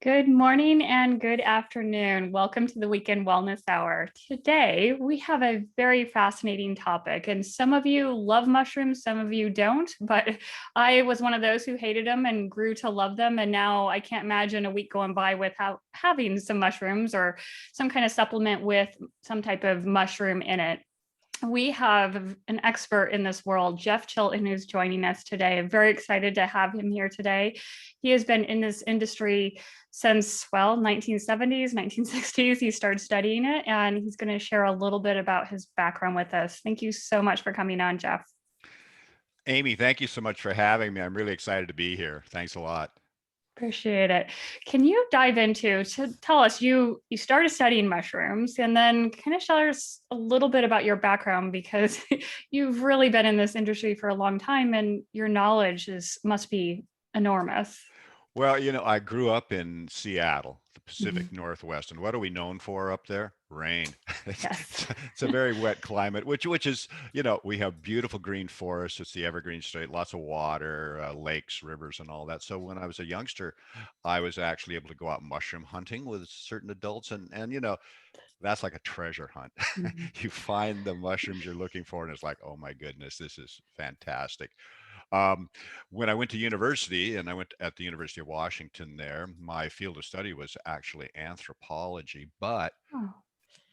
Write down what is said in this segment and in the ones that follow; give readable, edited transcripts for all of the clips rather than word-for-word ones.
Good morning and good afternoon. Welcome to the Weekend Wellness Hour. Today, we have a very fascinating topic, and some of you love mushrooms, some of you don't, but I was one of those who hated them and grew to love them. And now I can't imagine a week going by without having some mushrooms or some kind of supplement with some type of mushroom in it. We have an expert in this world, Jeff Chilton, who's joining us today. I'm very excited to have him here today. He has been in this industry since, well, 1970s, 1960s. He started studying it, and he's going to share a little bit about his background with us. Thank you so much for coming on, Jeff. Amy, thank you so much for having me. I'm really excited to be here. Thanks a lot. Appreciate it. Can you dive into to tell us you started studying mushrooms and then kind of share us a little bit about your background because you've really been in this industry for a long time and your knowledge is must be enormous. Well, I grew up in Seattle, the Mhm. Pacific Northwest, and what are we known for up there? Rain. It's, Yes. it's a very wet climate, which is, we have beautiful green forests. It's the evergreen state, lots of water, lakes, rivers, and all that. So when I was a youngster, I was actually able to go out mushroom hunting with certain adults, and that's like a treasure hunt. Mhm. You find the mushrooms you're looking for, and it's like, oh my goodness, this is fantastic. Um, when I went to university, and I went at the University of Washington there, my field of study was actually anthropology, but Oh,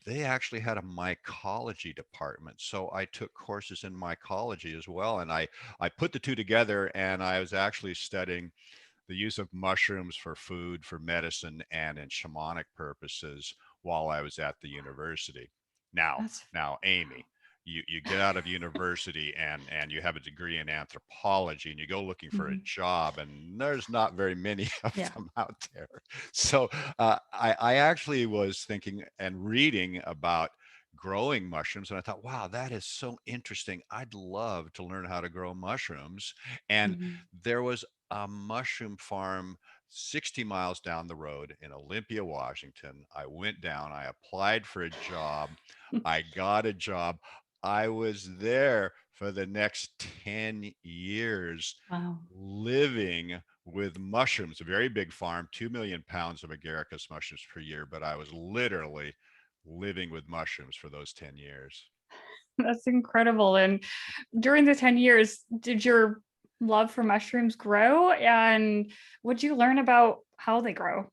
they actually had a mycology department. So I took courses in mycology as well. And I put the two together, and I was actually studying the use of mushrooms for food, for medicine, and in shamanic purposes while I was at the university. Now, that's now, Amy, you get out of university and you have a degree in anthropology and you go looking for a mhm. job, and there's not very many of Yeah. them out there. So I actually was thinking and reading about growing mushrooms, and I thought, wow, that is so interesting. I'd love to learn how to grow mushrooms. And Mhm. there was a mushroom farm 60 miles down the road in Olympia, Washington. I went down, I applied for a job, I got a job. I was there for the next 10 years Wow. living with mushrooms, a very big farm, 2 million pounds of agaricus mushrooms per year, but I was literally living with mushrooms for those 10 years. That's incredible. And during the 10 years, did your love for mushrooms grow? And would you learn about how they grow?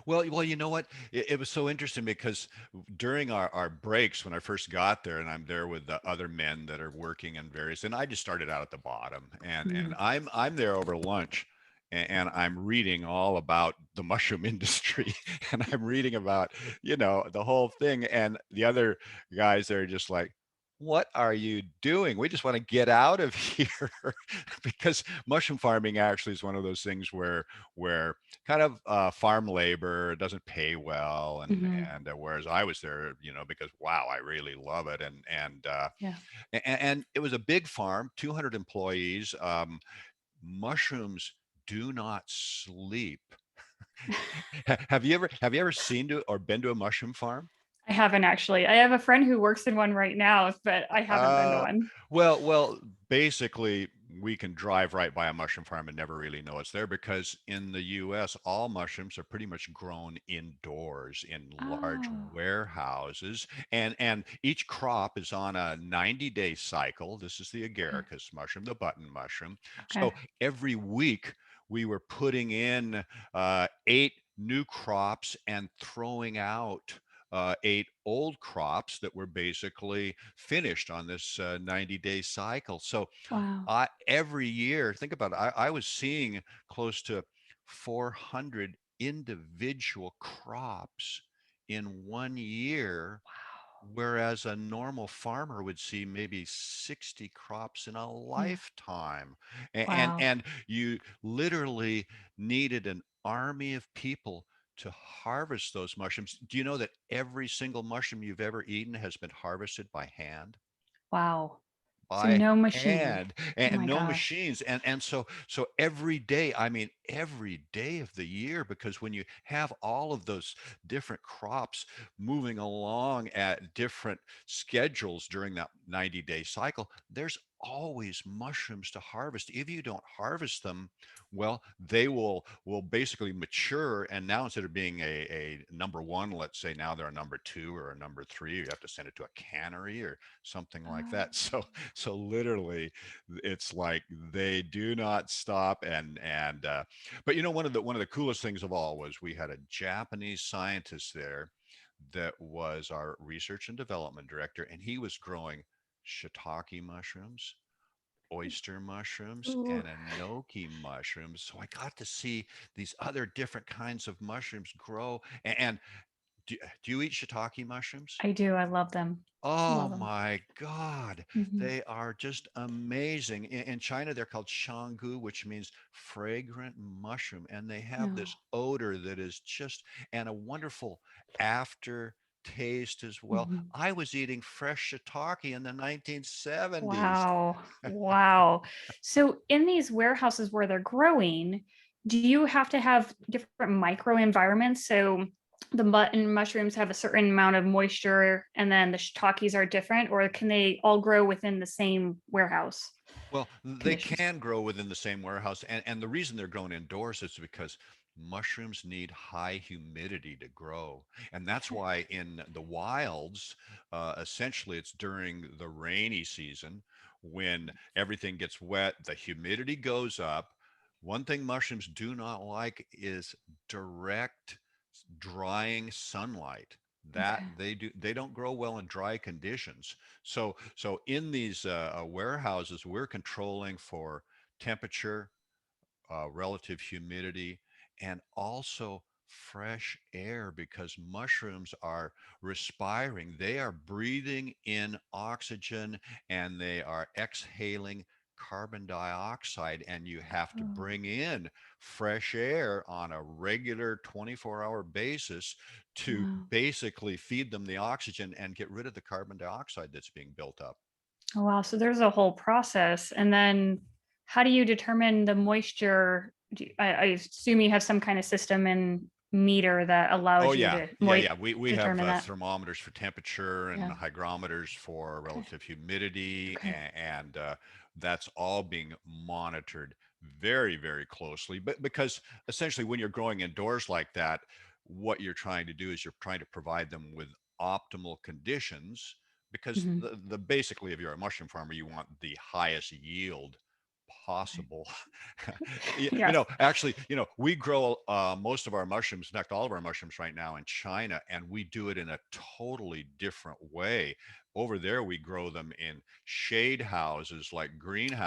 Well, you know what? It was so interesting because during our breaks, when I first got there, and I'm there with the other men that are working in various, and I just started out at the bottom, and Mhm. I'm there over lunch, and I'm reading all about the mushroom industry, and I'm reading about the whole thing, and the other guys are just like, what are you doing? We just want to get out of here because mushroom farming actually is one of those things where kind of farm labor doesn't pay well, and Mhm. and whereas I was there, because wow, I really love it, Yeah. and it was a big farm, 200 employees. Mushrooms do not sleep. Have you ever seen to or been to a mushroom farm? I haven't actually. I have a friend who works in one right now, but I haven't been to Uh, one. well, basically, we can drive right by a mushroom farm and never really know it's there because in the US, all mushrooms are pretty much grown indoors in large Oh, warehouses, and each crop is on a 90-day cycle. This is the okay. agaricus mushroom, the button mushroom. Okay. So every week we were putting in 8 new crops and throwing out 8 old crops that were basically finished on this 90-day cycle. So Wow. every year, think about it, I was seeing close to 400 individual crops in one year, whereas a normal farmer would see maybe 60 crops in a Yeah. lifetime. And Wow. and you literally needed an army of people to harvest those mushrooms. Do you know that every single mushroom you've ever eaten has been harvested by hand? Wow. So By no machine. hand, Oh and my no gosh. machines, and so every day, I mean every day of the year, because when you have all of those different crops moving along at different schedules during that 90-day cycle, there's always mushrooms to harvest. If you don't harvest them, well, they will basically mature. And now instead of being a number one, let's say now they're a number two or a number three. You have to send it to a cannery or something like Oh. that. So literally, it's like they do not stop. But one of the coolest things of all was we had a Japanese scientist there that was our research and development director, and he was growing shiitake mushrooms, oyster mushrooms, Ooh, and enoki mushrooms. So I got to see these other different kinds of mushrooms grow. And do you eat shiitake mushrooms? I do. I love them. Oh Love them. my God, Hmm. they are just amazing. In China, they're called shangu, which means fragrant mushroom, and they have No. this odor that is just, and a wonderful after taste as well. Mhm. I was eating fresh shiitake in the 1970s. Wow. Wow. So in these warehouses where they're growing, do you have to have different microenvironments? So the button mushrooms have a certain amount of moisture and then the shiitakes are different, or can they all grow within the same warehouse Well, they conditions? can grow within the same warehouse, and the reason they're grown indoors is because mushrooms need high humidity to grow, and that's Okay. why in the wilds, essentially, it's during the rainy season when everything gets wet, the humidity goes up. One thing mushrooms do not like is direct drying sunlight. That Okay. they don't grow well in dry conditions. So in these warehouses, we're controlling for temperature, relative humidity, and also fresh air because mushrooms are respiring. They are breathing in oxygen and they are exhaling carbon dioxide, and you have to Oh, bring in fresh air on a regular 24-hour basis to wow. basically feed them the oxygen and get rid of the carbon dioxide that's being built up. Oh, wow. So there's a whole process. And then how do you determine the moisture? I assume you have some kind of system and meter that Oh allows you yeah, to yeah, yeah. We have determine that. thermometers for temperature and Yeah. hygrometers for Okay. relative humidity, Okay. and that's all being monitored very, very closely. But because essentially, when you're growing indoors like that, what you're trying to do is you're trying to provide them with optimal conditions. Because Mhm. the basically, if you're a mushroom farmer, you want the highest yield Right. possible. you, you Yes. know, actually, we grow most of our mushrooms, in fact, all of our mushrooms right now in China, and we do it in a totally different way. Over there, we grow them in shade houses, like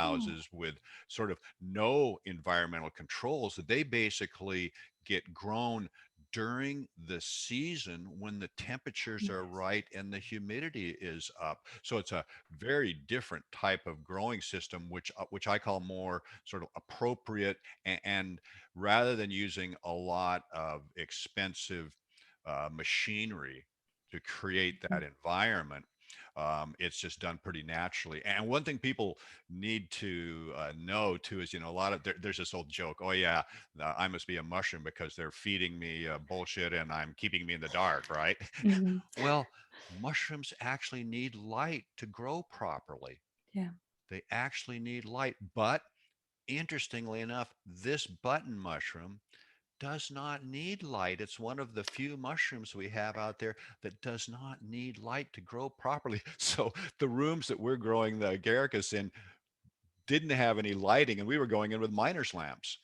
Oh. greenhouses with sort of no environmental controls. They basically get grown during the season when the temperatures are Nice. right and the humidity is up. So it's a very different type of growing system, which I call more sort of appropriate, and rather than using a lot of expensive machinery to create Mhm. that environment. It's just done pretty naturally. And one thing people need to know too is, a lot of there's this old joke. Oh yeah, I must be a mushroom because they're feeding me bullshit and I'm keeping me in the dark, right? Mhm. Well, mushrooms actually need light to grow properly. Yeah. They actually need light. But interestingly enough, this button mushroom does not need light. It's one of the few mushrooms we have out there that does not need light to grow properly. So the rooms that we're growing the agaricus in didn't have any lighting, and we were going in with miner's lamps.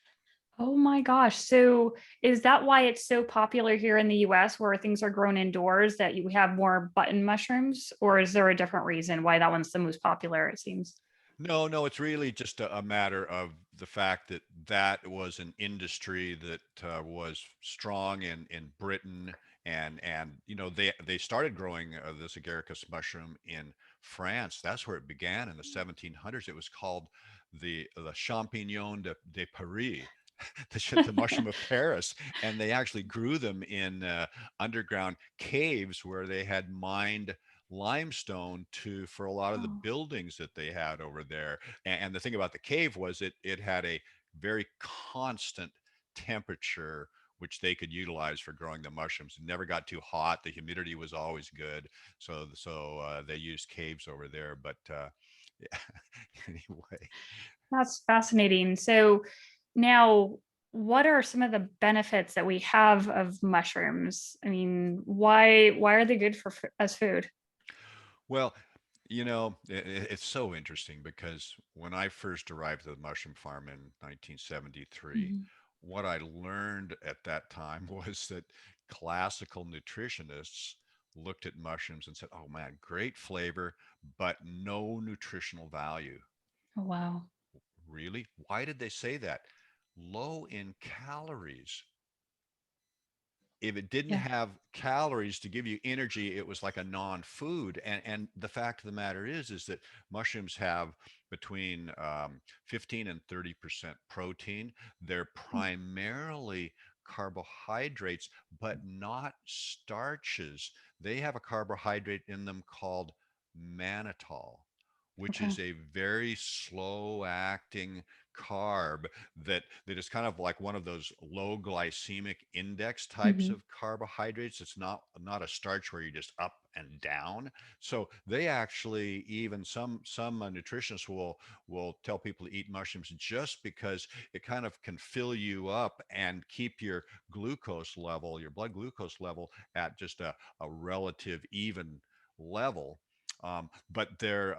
Oh my gosh. So is that why it's so popular here in the US where things are grown indoors that you have more button mushrooms? Or is there a different reason why that one's the most popular, it seems? No, no, it's really just a matter of the fact that that was an industry that was strong in Britain, and they started growing this agaricus mushroom in France. That's where it began in the 1700s. It was called the champignon de Paris, the mushroom of Paris, and they actually grew them in underground caves where they had mined limestone to for a lot of the Oh, buildings that they had over there. And the thing about the cave was it had a very constant temperature which they could utilize for growing the mushrooms. It never got too hot. The humidity was always good. So they used caves over there. But Yeah. Anyway, That's fascinating. So now, what are some of the benefits that we have of mushrooms? I mean, why are they good for as food? well, it's so interesting because when I first arrived at the mushroom farm in 1973, Mhm. what I learned at that time was that classical nutritionists looked at mushrooms and said, "Oh man, great flavor, but no nutritional value." Oh, wow. Really? Why did they say that? Low in calories. If it didn't Yeah. have calories to give you energy, it was like a non-food. And the fact of the matter is that mushrooms have between 15 and 30% protein. They're primarily carbohydrates, but not starches. They have a carbohydrate in them called mannitol, which Okay. is a very slow acting carb that is kind of like one of those low glycemic index types Hmm. of carbohydrates. It's not a starch where you're just up and down. So they actually, even some nutritionists will tell people to eat mushrooms just because it kind of can fill you up and keep your glucose level, your blood glucose level, at just a relative even level. But they're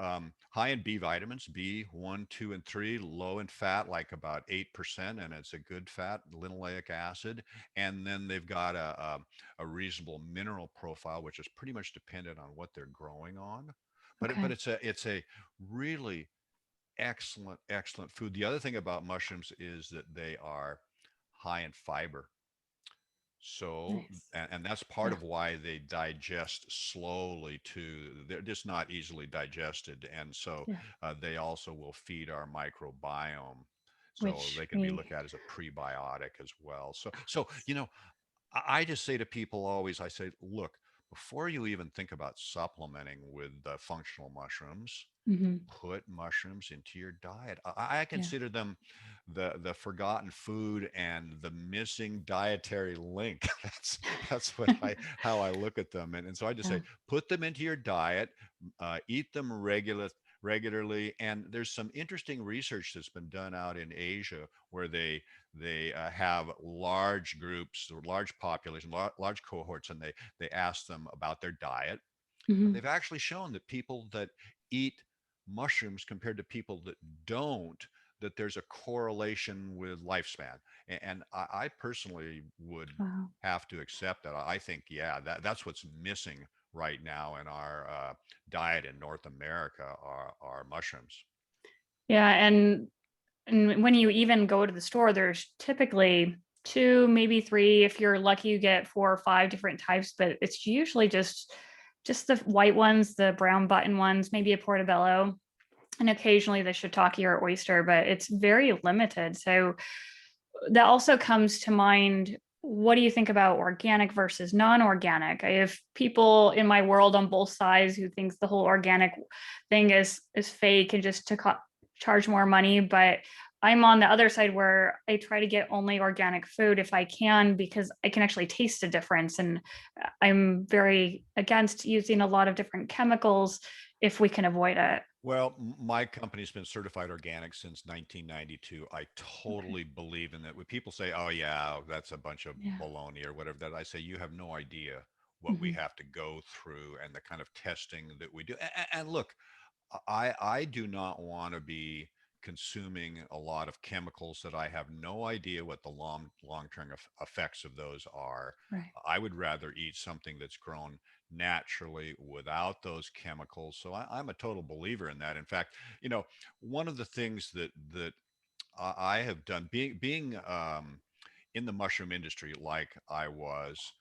high in B vitamins, B1, 2, and 3, low in fat, like about 8%, and it's a good fat, linoleic acid. And then they've got a reasonable mineral profile, which is pretty much dependent on what they're growing on. But Okay. it's a really excellent food. The other thing about mushrooms is that they are high in fiber. So, Nice. and that's part Yeah. of why they digest slowly too. They're just not easily digested. And so Yeah. they also will feed our microbiome. So Which they can be we looked at as a prebiotic as well. I just say to people always, I say, look, before you even think about supplementing with functional mushrooms, Mhm. put mushrooms into your diet. I Yeah. consider them the forgotten food and the missing dietary link. That's what I how I look at them. And so I just Yeah. say put them into your diet, eat them regularly. And there's some interesting research that's been done out in Asia where they have large groups or large population, large cohorts, and they ask them about their diet. Mhm. They've actually shown that people that eat mushrooms compared to people that don't, that there's a correlation with lifespan. And I personally would Wow. have to accept that. I think, yeah, that's what's missing right now in our diet in North America are mushrooms. Yeah, and when you even go to the store, there's typically two, maybe three. If you're lucky, you get four or five different types, but it's usually just the white ones, the brown button ones, maybe a portobello, and occasionally the shiitake or oyster, but it's very limited. So that also comes to mind. What do you think about organic versus non-organic? I have people in my world on both sides who thinks the whole organic thing is fake and just to charge more money, but I'm on the other side where I try to get only organic food if I can because I can actually taste a difference, and I'm very against using a lot of different chemicals if we can avoid it. Well, my company's been certified organic since 1992. I Okay. totally believe in that. When people say, "Oh yeah, that's a bunch of Yeah. baloney" or whatever that, I say you have no idea what we Hmm. have to go through and the kind of testing that we do. And look, I do not want to be consuming a lot of chemicals that I have no idea what the long-term effects of those are. Right. I would rather eat something that's grown naturally without those chemicals. So I'm a total believer in that. In fact, one of the things that I have done, being in the mushroom industry like I was,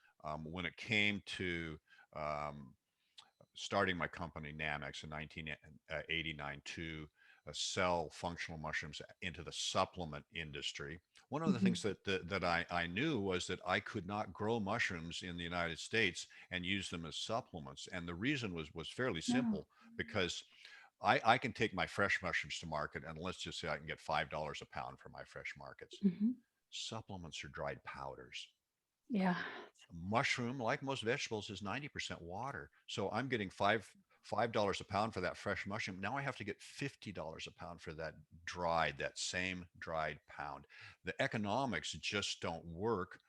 when it came to um, starting my company Nammex in 1989 to sell functional mushrooms into the supplement industry. One of the things Hmm. that I knew was that I could not grow mushrooms in the United States and use them as supplements. And the reason was fairly No. simple because I can take my fresh mushrooms to market and let's just say I can get $5 a pound for my fresh markets. Hmm. Supplements are dried powders. Yeah. Mushroom, like most vegetables, is 90% water. So I'm getting $5 a pound for that fresh mushroom. Now I have to get $50 a pound for that dried, that same dried pound. The economics just don't work.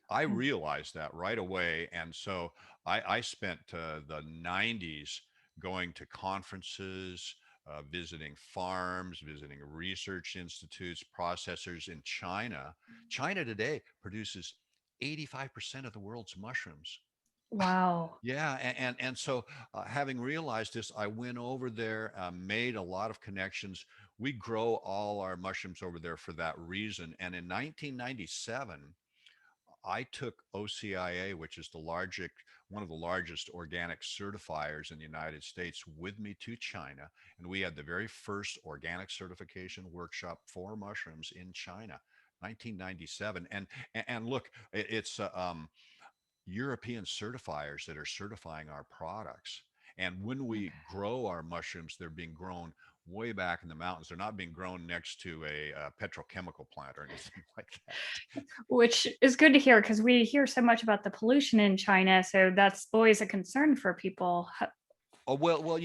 I Okay. realized that right away. And so I spent the 90s going to conferences, visiting farms, visiting research institutes, processors in China. China today produces 85% of the world's mushrooms. Wow. Yeah, and so having realized this, I went over there, made a lot of connections. We grow all our mushrooms over there for that reason. And in 1997, I took OCIA, which is one of the largest organic certifiers in the United States, with me to China, and we had the very first organic certification workshop for mushrooms in China, 1997. And look, it's European certifiers that are certifying our products. And when we grow our mushrooms, they're being grown way back in the mountains. They're not being grown next to a petrochemical plant or anything like that. Which is good to hear because we hear so much about the pollution in China. So that's always a concern for people. Oh, well,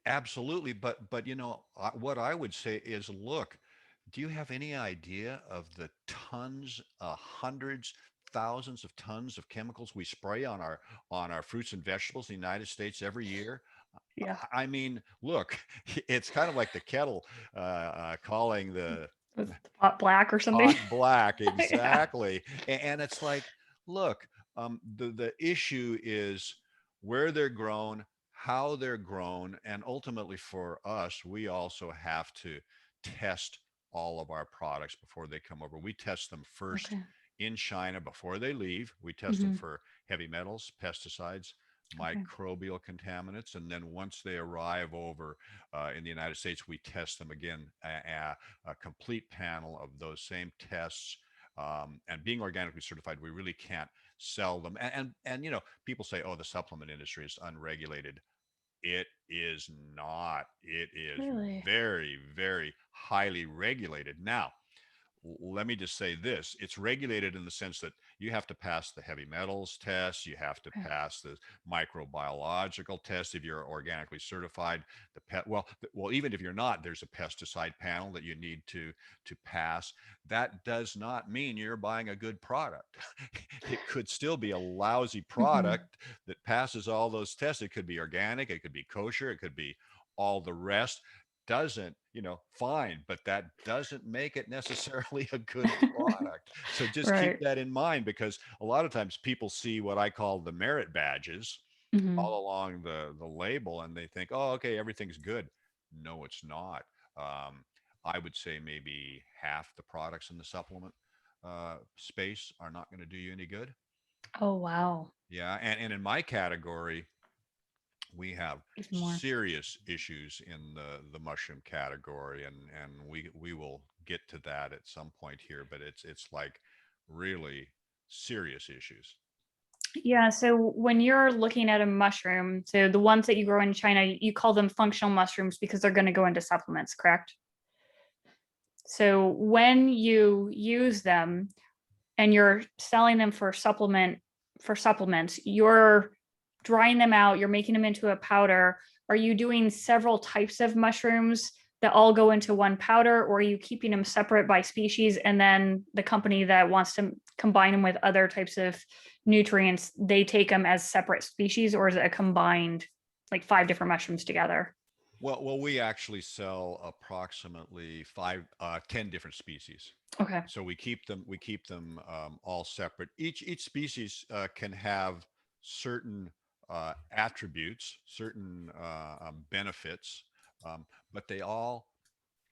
absolutely. But what I would say is, look, do you have any idea of the tons, hundreds, thousands of tons of chemicals we spray on our fruits and vegetables in the United States every year? Yeah. I mean, look, it's kind of like the kettle calling the Was the pot black or something? pot black, Yeah. exactly. And it's like, look, the issue is where they're grown, how they're grown, and ultimately for us, we also have to test all of our products before they come over. We test them first Okay. in China before they leave. We test them Hmm. for heavy metals, pesticides, Okay. microbial contaminants, and then once they arrive over in the United States, we test them again, a complete panel of those same tests. And being organically certified, we really can't sell them. And people say, oh, the supplement industry is unregulated. It is not. It is Really? very, very highly regulated. Now, let me just say this: it's regulated in the sense that you have to pass the heavy metals test, you have to Okay. pass the microbiological test if you're organically certified. Well, even if you're not, there's a pesticide panel that you need to pass. That does not mean you're buying a good product. It could still be a lousy Hmm. product that passes all those tests. It could be organic, it could be kosher, it could be all the rest. Doesn't, fine, but that doesn't make it necessarily a good product. So just keep Right. that in mind, because a lot of times people see what I call the merit badges Hmm. all along the label, and they think, oh, okay, everything's good. No, it's not. um, I would say maybe half the products in the supplement space are not going to do you any good. Oh, wow. Yeah, and in my category, we have Even more. serious issues in the mushroom category, and we will get to that at some point here, but it's like really serious issues. Yeah. So when you're looking at a mushroom, so the ones that you grow in China, you call them functional mushrooms because they're going to go into supplements, correct? So when you use them and you're selling them for supplements, you're drying them out, you're making them into a powder. Are you doing several types of mushrooms that all go into one powder, or are you keeping them separate by species and then the company that wants to combine them with other types of nutrients, they take them as separate species, or is it a combined like five different mushrooms together? Well, we actually sell approximately 10 different species. Okay. So we keep them all separate. Each species can have certain attributes, certain benefits, but they all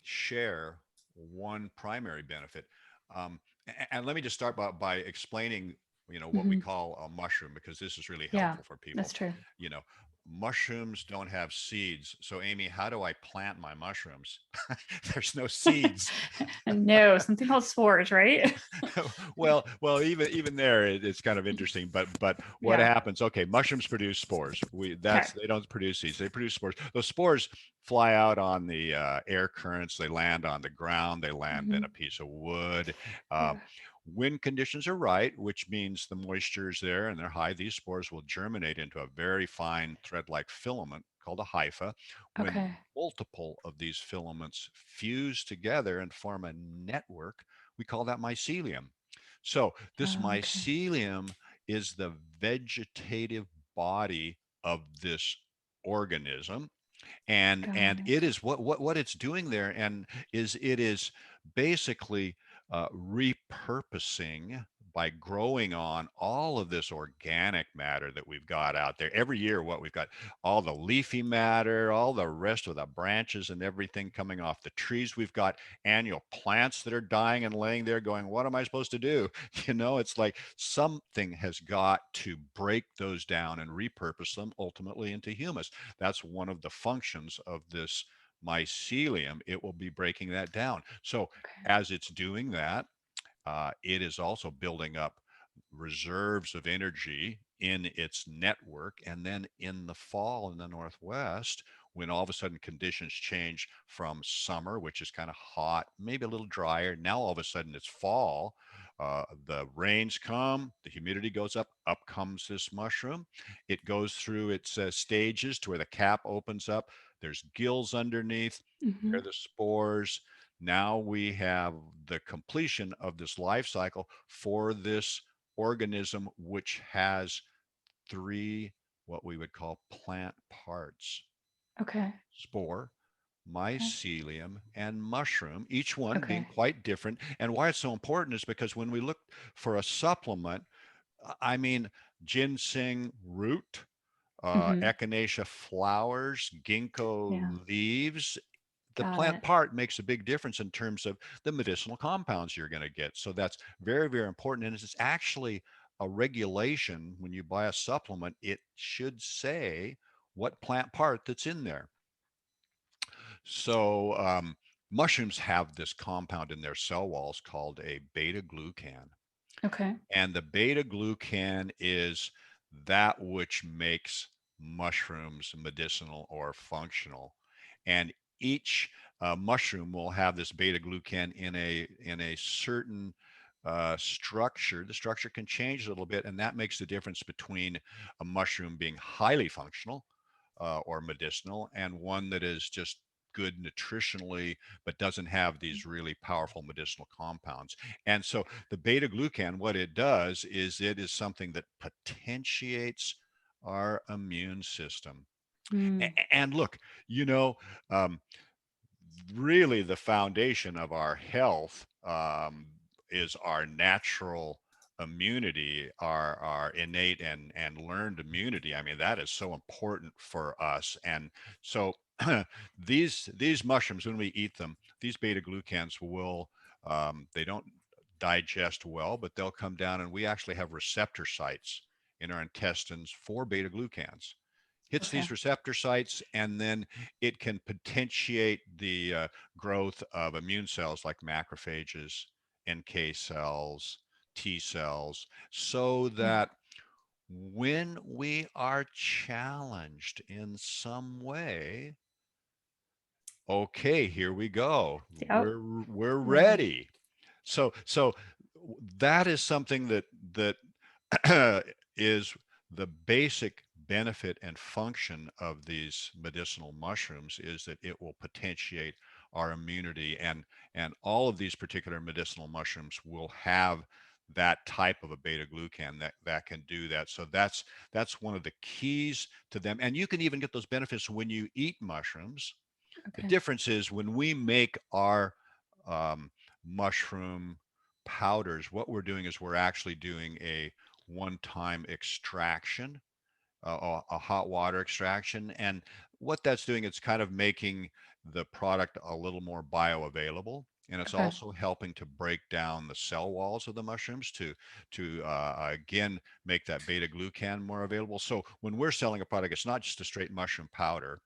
share one primary benefit. And let me just start by explaining, what we Hmm. call a mushroom, because this is really Yeah, helpful for people. that's true. You know, mushrooms don't have seeds. So, Amy, how do I plant my mushrooms? There's no seeds. No, something called spores, right? well, even there, it's kind of interesting. But what Yeah. happens? Okay, mushrooms produce spores. Okay. They don't produce seeds. They produce spores. Those spores fly out on the air currents. They land on the ground. They land in a Mhm. piece of wood. Uh, Yeah. when conditions are right, which means the moisture is there and they're high, these spores will germinate into a very fine thread-like filament called a hypha. When Okay. multiple of these filaments fuse together and form a network, we call that mycelium. So this Okay. mycelium is the vegetative body of this organism, and Got it it. is what it's doing there, and is it is basically repurposing by growing on all of this organic matter that we've got out there every year. What we've got, all the leafy matter, all the rest of the branches and everything coming off the trees. We've got annual plants that are dying and laying there going, what am I supposed to do? It's like something has got to break those down and repurpose them ultimately into humus. That's one of the functions of this mycelium. It will be breaking that down. So Okay. as it's doing that, it is also building up reserves of energy in its network. And then in the fall in the Northwest, when all of a sudden conditions change from summer, which is kind of hot, maybe a little drier, now all of a sudden it's fall. The rains come, the humidity goes up comes this mushroom. It goes through its stages to where the cap opens up. There's gills underneath. Hmm. There are the spores. Now we have the completion of this life cycle for this organism, which has three what we would call plant parts: Okay. spore, Okay. mycelium, and mushroom, each one being Okay. quite different. And why it's so important is because when we look for a supplement, I mean, ginseng root, Hmm. echinacea flowers, Yeah. ginkgo leaves, the Got plant it. part makes a big difference in terms of the medicinal compounds you're going to get. So that's very, very important. And it's actually a regulation. When you buy a supplement, it should say what plant part that's in there. So mushrooms have this compound in their cell walls called a beta glucan. Okay. And the beta glucan is that which makes mushrooms medicinal or functional. And each mushroom will have this beta glucan in a certain structure. The structure can change a little bit, and that makes the difference between a mushroom being highly functional or medicinal and one that is just good nutritionally but doesn't have these really powerful medicinal compounds. And so the beta glucan, what it does is it is something that potentiates our immune system. Mm. And look, you know, um, really the foundation of our health is our natural immunity, our innate and learned immunity. I mean, that is so important for us. And so these mushrooms, when we eat them, these beta glucans will they don't digest well, but they'll come down, and we actually have receptor sites in our intestines for beta glucans. Hits Okay. these receptor sites, and then it can potentiate the growth of immune cells like macrophages, NK cells, T cells, so Yeah. that when we are challenged in some way, okay, here we go. Yep. We're Ready. ready. So that is something that is the basic benefit and function of these medicinal mushrooms, is that it will potentiate our immunity, and all of these particular medicinal mushrooms will have that type of a beta glucan that can do that. So that's one of the keys to them, and you can even get those benefits when you eat mushrooms. The Okay. difference is when we make our um, mushroom powders, what we're doing is we're actually doing a one-time extraction, a hot water extraction. And what that's doing, it's kind of making the product a little more bioavailable. And it's Okay. also helping to break down the cell walls of the mushrooms to again make that beta glucan more available. So when we're selling a product, it's not just a straight mushroom powder.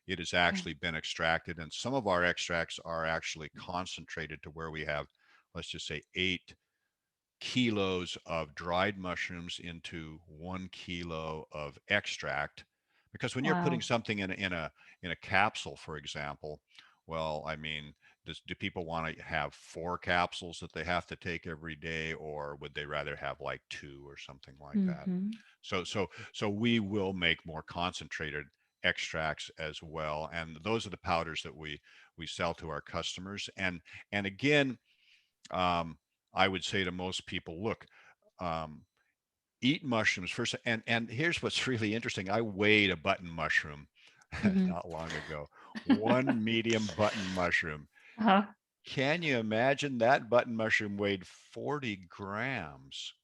It has Okay. actually been extracted, and some of our extracts are actually concentrated to where we have, let's just say, 8 kilos of dried mushrooms into 1 kilo of extract. Because when you're putting Wow. something in a capsule, for example, well, I mean, do people want to have 4 capsules that they have to take every day, or would they rather have like two or something like that? Hmm. So we will make more concentrated extracts as well, and those are the powders that we sell to our customers. And again, um, I would say to most people, look, um, eat mushrooms first. And here's what's really interesting. I weighed a button mushroom Mhm. not long ago. One medium button mushroom. Uh-huh. Can you imagine that button mushroom weighed 40 grams?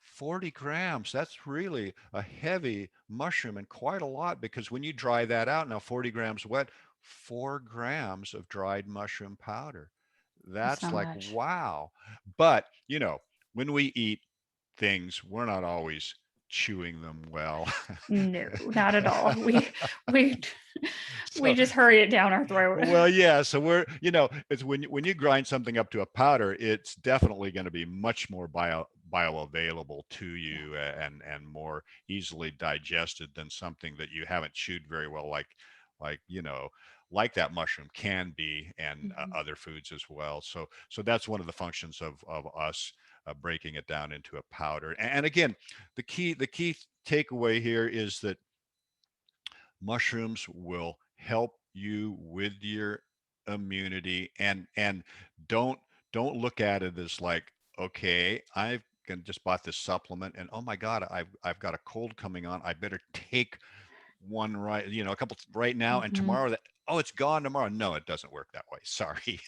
40 grams. That's really a heavy mushroom and quite a lot, because when you dry that out, now 40 grams wet, 4 grams of dried mushroom powder. That's That's not like, much. wow. But, when we eat things, we're not always chewing them well. No, not at all. We we So, just hurry it down our throat. well, yeah. So it's when you grind something up to a powder, it's definitely going to be much more bioavailable to Yeah. you, and more easily digested than something that you haven't chewed very well, like like that mushroom can be, and Mhm. other foods as well. So that's one of the functions of us breaking it down into a powder. And again, the key takeaway here is that mushrooms will help you with your immunity. And don't don't look at it as like, okay, just bought this supplement, and oh my god, I've got a cold coming on, I better take one, right, a couple right now, and Mhm. tomorrow that, oh, it's gone tomorrow. No, it doesn't work that way. Sorry.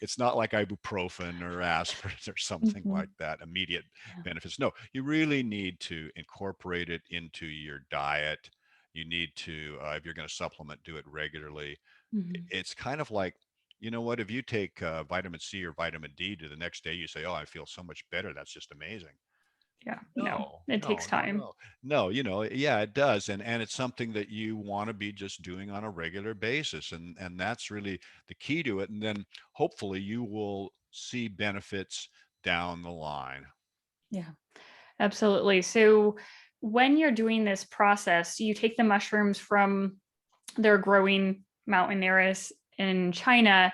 It's not like ibuprofen or aspirin or something like Mhm. that, immediate Yeah. benefits. No, you really need to incorporate it into your diet. You need to, if you're going to supplement, do it regularly. Mhm. It's kind of like, you know what, if you take vitamin C or vitamin D, to the next day you say, oh, I feel so much better, that's just amazing. Yeah. No, No, it takes no, no, time. no, no. Yeah, it does, and it's something that you want to be just doing on a regular basis, and that's really the key to it. And then hopefully you will see benefits down the line. Yeah. Absolutely. So when you're doing this process, you take the mushrooms from their growing mountain areas in China.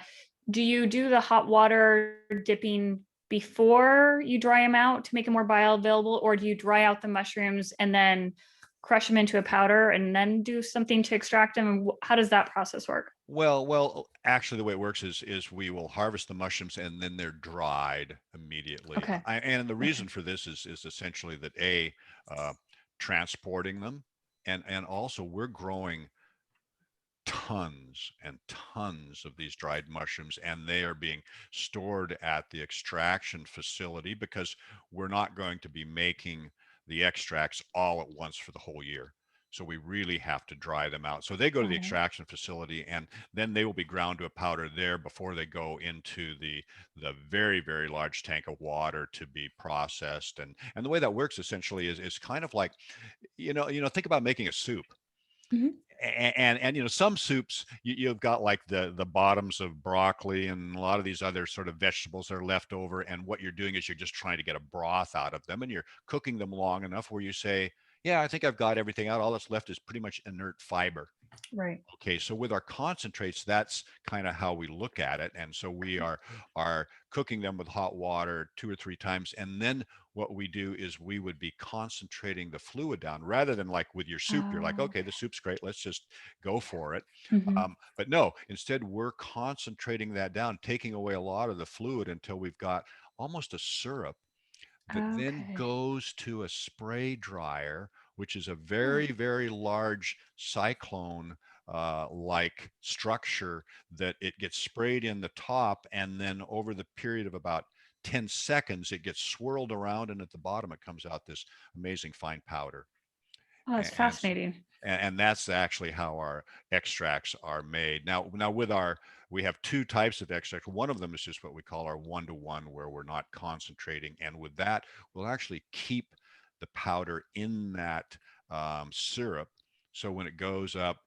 Do you do the hot water dipping before you dry them out to make them more bioavailable, or do you dry out the mushrooms and then crush them into a powder and then do something to extract them? And how does that process work? Well, actually, the way it works is we will harvest the mushrooms and then they're dried immediately. Okay. And the Okay. reason for this is essentially that, a, uh, transporting them, and also we're growing tons and tons of these dried mushrooms, and they are being stored at the extraction facility, because we're not going to be making the extracts all at once for the whole year. So we really have to dry them out. So they go to the Got it. extraction facility, and then they will be ground to a powder there before they go into the very, very large tank of water to be processed. And the way that works essentially is kind of like, think about making a soup. Mhm. And some soups, you've got like the bottoms of broccoli and a lot of these other sort of vegetables that are left over, and what you're doing is you're just trying to get a broth out of them, and you're cooking them long enough where you say, yeah, I think I've got everything out, all that's left is pretty much inert fiber. Right. Okay, so with our concentrates, that's kind of how we look at it. And so we Okay. are cooking them with hot water 2 or 3 times. And then what we do is we would be concentrating the fluid down, rather than like with your soup. You're like, Oh, okay, the soup's great, let's just go for it. mhm. But no, instead we're concentrating that down, taking away a lot of the fluid until we've got almost a syrup that then Okay. goes to a spray dryer, which is a Oh. very, very large cyclone like structure, that it gets sprayed in the top, and then over the period of about 10 seconds, it gets swirled around, and at the bottom, it comes out this amazing fine powder. Oh, that's And so, fascinating. and that's actually how our extracts are made. Now we have two types of extract. One of them is just what we call our 1-to-1, where we're not concentrating, and with that, we'll actually keep the powder in that syrup. So when it goes up,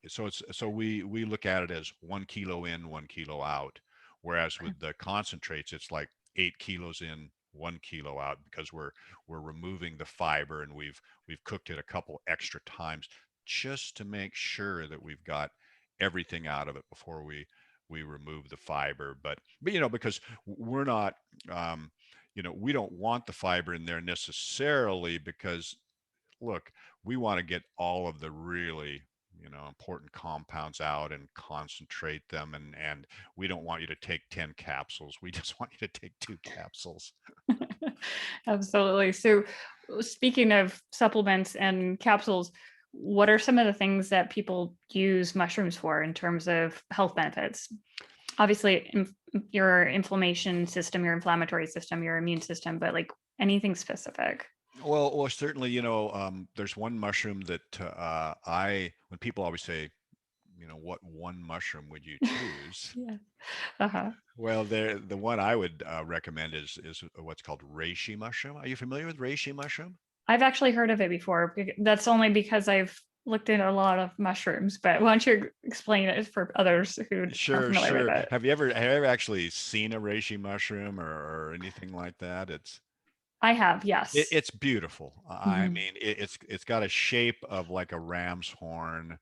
we look at it as 1 kilo in, 1 kilo out. Whereas Okay. with the concentrates, it's like 8 kilos in, 1 kilo out, because we're removing the fiber, and we've cooked it a couple extra times just to make sure that we've got everything out of it before we remove the fiber. But because we're not, we don't want the fiber in there necessarily, because look, we want to get all of the really important compounds out and concentrate them, and we don't want you to take 10 capsules. We just want you to take 2 capsules. Absolutely. So, speaking of supplements and capsules, what are some of the things that people use mushrooms for in terms of health benefits? Obviously, your inflammation system, your inflammatory system, your immune system, but like anything specific. Well, certainly, there's one mushroom that when people always say, what one mushroom would you choose? Yeah. Uh-huh. Well, the one I would recommend is what's called reishi mushroom. Are you familiar with reishi mushroom? I've actually heard of it before. That's only because I've looked at a lot of mushrooms, but why don't you explain it for others who aren't Sure, familiar with sure. it? Have you ever actually seen a reishi mushroom or anything like that? I have, yes. It's beautiful. I Hmm. mean, it's got a shape of like a ram's horn,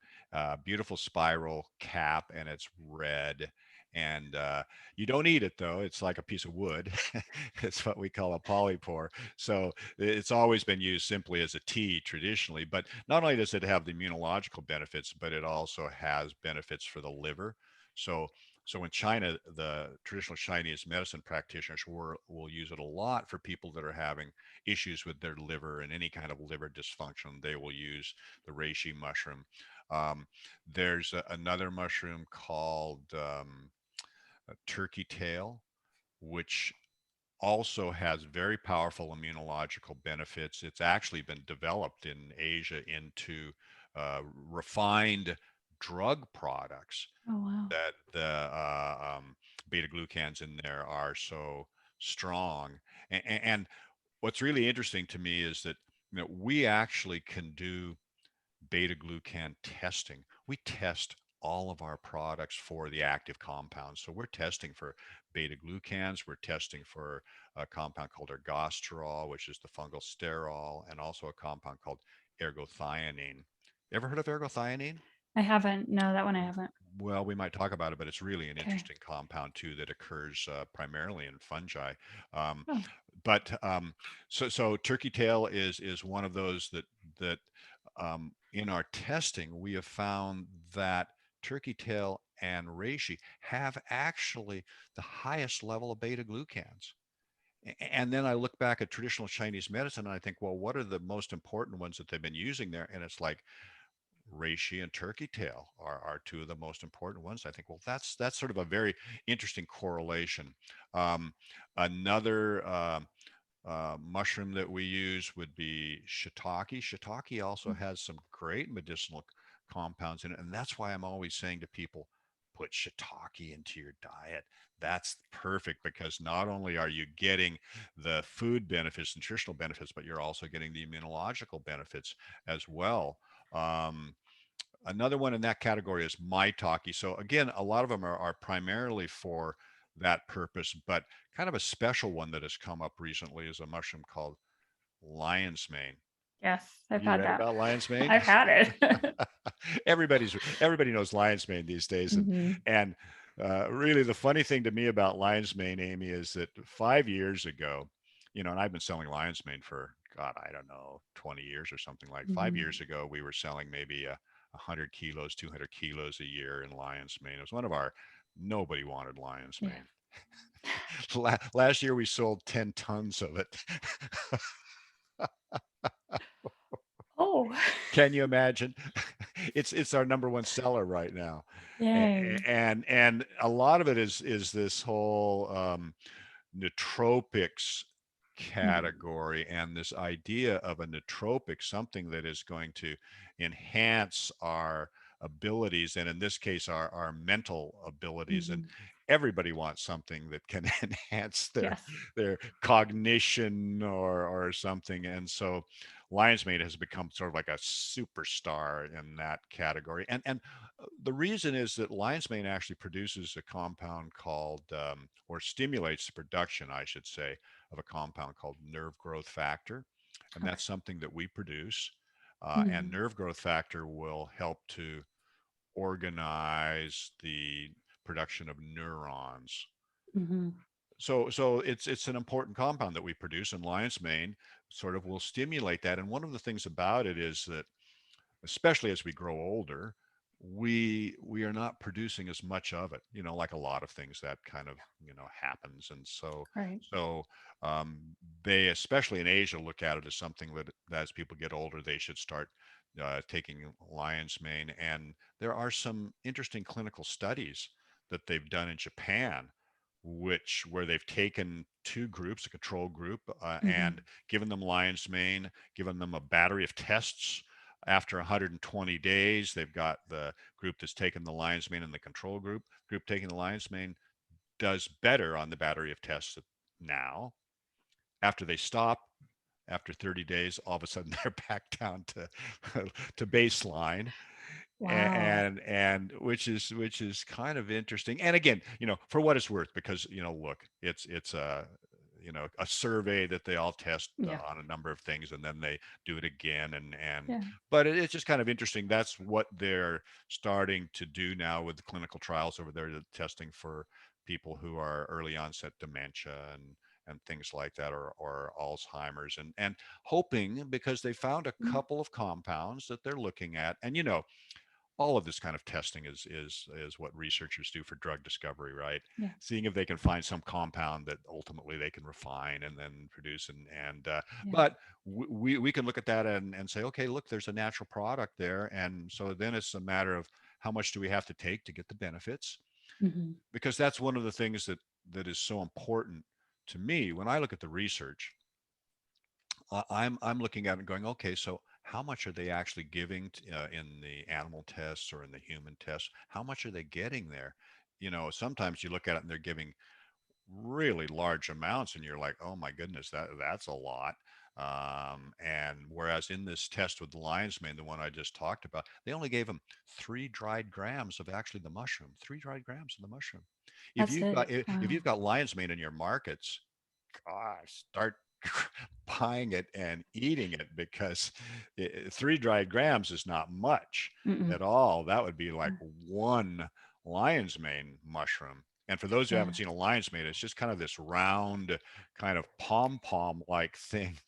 beautiful spiral cap, and it's red. And you don't eat it though. It's like a piece of wood. It's what we call a polypore. So it's always been used simply as a tea traditionally. But not only does it have the immunological benefits, but it also has benefits for the liver. So so in China, the traditional Chinese medicine practitioners will use it a lot for people that are having issues with their liver and any kind of liver dysfunction. They will use the reishi mushroom. Um, there's another mushroom called turkey tail, which also has very powerful immunological benefits. It's actually been developed in Asia into refined drug products Oh, wow. that the beta glucans in there are so strong. And what's really interesting to me is that we actually can do beta glucan testing. We test all of our products for the active compounds. So we're testing for beta glucans, we're testing for a compound called ergosterol, which is the fungal sterol, and also a compound called ergothioneine. Ever heard of ergothioneine? I haven't. No, that one I haven't. Well, we might talk about it, but it's really an Okay. interesting compound too that occurs primarily in fungi. Um, Oh. but turkey tail is one of those that in our testing we have found that turkey tail and reishi have actually the highest level of beta glucans. And then I look back at traditional Chinese medicine and I think, well, what are the most important ones that they've been using there? And it's like reishi and turkey tail are two of the most important ones. I think, well, that's sort of a very interesting correlation. Um, another mushroom that we use would be shiitake. Shiitake also has some great medicinal compounds in it, and that's why I'm always saying to people, put shiitake into your diet. That's perfect because not only are you getting the food benefits, nutritional benefits, but you're also getting the immunological benefits as well. Um, Another one in that category is maitake. So again, a lot of them are primarily for that purpose, but kind of a special one that has come up recently is a mushroom called lion's mane. Yes, I've You had read that. about lion's mane? I've had it. Everybody knows lion's mane these days, and Hmm. and really the funny thing to me about lion's mane, Amy, is that 5 years ago, and I've been selling lion's mane for God, I don't know, 20 years or something. Like five Hmm. years ago, we were selling maybe 100 kilos, 200 kilos a year in lion's mane. It was one of our nobody wanted lion's Yeah. mane. Last year we sold 10 tons of it. Oh, Can you imagine? It's our number one seller right now, dang. and a lot of it is this whole nootropics Mhm. category and this idea of a nootropic, something that is going to enhance our abilities, and in this case, our mental abilities. And Mhm. everybody wants something that can enhance Yes. their cognition or something. And so lion's mane has become sort of like a superstar in that category. And the reason is that lion's mane actually produces a compound called or stimulates the production, I should say, of a compound called nerve growth factor. And Okay. that's something that we produce. And Mhm. nerve growth factor will help to organize the production of neurons. Mhm. So it's an important compound that we produce, and lion's mane sort of will stimulate that. And one of the things about it is that, especially as we grow older, we are not producing as much of it, like a lot of things that kind of happens. And Right. so um, they, especially in Asia, look at it as something that as people get older they should start taking lion's mane. And there are some interesting clinical studies that they've done in Japan, where they've taken two groups, a control group, and Hmm. given them lion's mane, given them a battery of tests. After 120 days, they've got the group that's taken the lion's mane and the control group taking the lion's mane does better on the battery of tests now. After they stop, after 30 days, all of a sudden they're back down to to baseline. Wow. And which is kind of interesting. And again, for what it's worth, because look, it's a survey that they all test Yeah. on a number of things, and then they do it again. And Yeah. but it's just kind of interesting. That's what they're starting to do now with the clinical trials over there, the testing for people who are early onset dementia and things like that, or Alzheimer's, and hoping, because they found a Mm. couple of compounds that they're looking at. And all of this kind of testing is what researchers do for drug discovery, right? Yeah. Seeing if they can find some compound that ultimately they can refine and then produce. And Yeah. but we can look at that and say, okay, look, there's a natural product there. And so then it's a matter of how much do we have to take to get the benefits? Hmm. Because that's one of the things that is so important to me when I look at the research. I'm looking at it and going, okay, so how much are they actually giving in the animal tests or in the human tests? How much are they getting there? Sometimes you look at it and they're giving really large amounts, and you're like, oh my goodness, that's a lot. And whereas in this test with the lion's mane, the one I just talked about, they only gave them 3 dried grams of actually the mushroom, 3 dried grams of the mushroom. If That's you've it. got if Wow. you've got lion's mane in your markets, gosh, start buying it and eating it, because 3 dried grams is not much Mm-mm. at all. That would be like one lion's mane mushroom. And for those who Yeah. haven't seen a lion's mane, it's just kind of this round, kind of pom pom like thing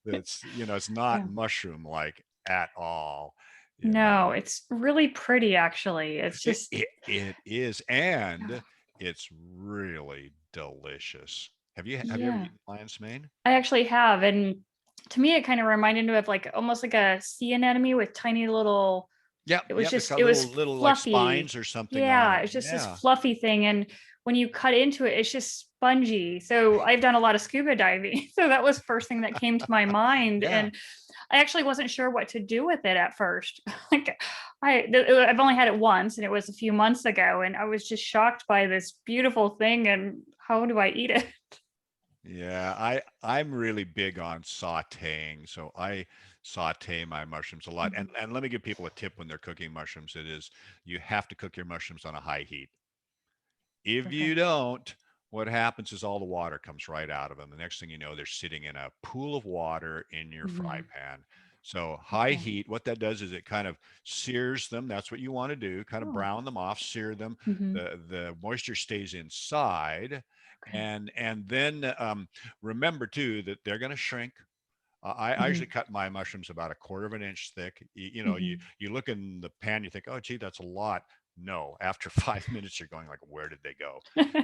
it's not Yeah. mushroom like at all. You No, know, it's really pretty actually. It's it, just it, it is, yeah. and it's really delicious. Have you ever Yeah. eaten lion's mane? I actually have. And to me it kind of reminded me of like almost like a sea anemone with tiny little Yep, it was yep. It's just got it was little like fluffy. spines or something on Yeah, it. it's just this Yeah, fluffy thing. And when you cut into it, it's just spongy. So I've done a lot of scuba diving. So that was first thing that came to my mind. yeah. And I actually wasn't sure what to do with it at first. Like I've only had it once and it was a few months ago. And I was just shocked by this beautiful thing. And how do I eat it? Yeah, I'm really big on sautéing, so I saute my mushrooms a lot. And Mhm. and let me give people a tip when they're cooking mushrooms. It is, you have to cook your mushrooms on a high heat. If you Okay. don't, what happens is all the water comes right out of them. The next thing you know, they're sitting in a pool of water in your fry Mhm. pan. So high Okay. heat, what that does is it kind of sears them. That's what you want to do, kind of Oh. brown them off, sear them. Mhm. The moisture stays inside. Okay. And then remember too that they're going to shrink. I usually Mhm. cut my mushrooms about a quarter of an inch thick. You Mhm. you look in the pan, you think, oh, gee, that's a lot. No, after 5 minutes, you're going like, where did they go? You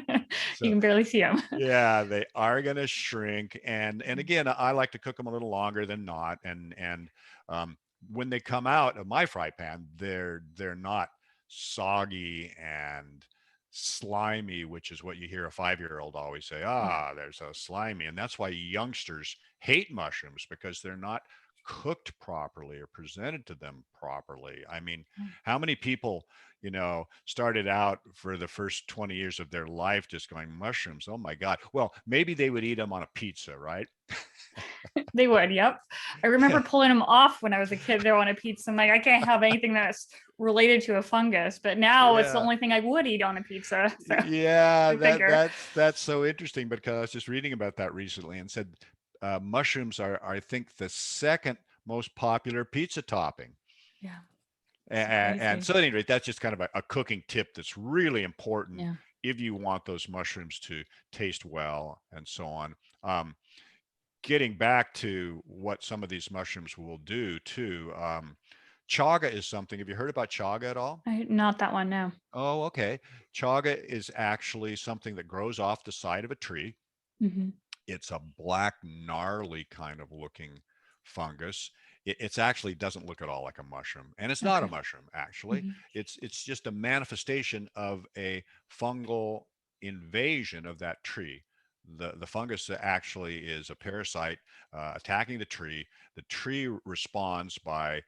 So can barely see them. yeah, they are going to shrink. And again, I like to cook them a little longer than not. And um, when they come out of my fry pan, they're not soggy and slimy, which is what you hear a 5-year-old always say. Yeah. Ah, there's a slimy, and that's why youngsters hate mushrooms, because they're not cooked properly or presented to them properly. I mean, how many people started out for the first 20 years of their life just going mushrooms. Oh my God. Well, maybe they would eat them on a pizza, right? They would, yep. I remember pulling them off when I was a kid there on a pizza. I'm like, I can't have anything that's related to a fungus. But now it's the Yeah. only thing I would eat on a pizza. So Yeah, I figure, that's so interesting, because I was just reading about that recently and said mushrooms are, I think, the second most popular pizza topping. yeah, it's And crazy. so at any rate, that's just kind of a cooking tip that's really important Yeah. if you want those mushrooms to taste well and so on. Um, Getting back to what some of these mushrooms will do too. Chaga is something. Have you heard about chaga at all? Not that one, no. Oh, okay. Chaga is actually something that grows off the side of a tree. Hmm. It's a black, gnarly kind of looking fungus. It's actually doesn't look at all like a mushroom, and it's not a Okay. mushroom actually. Hmm. It's just a manifestation of a fungal invasion of that tree. The fungus actually is a parasite attacking the tree. The tree responds by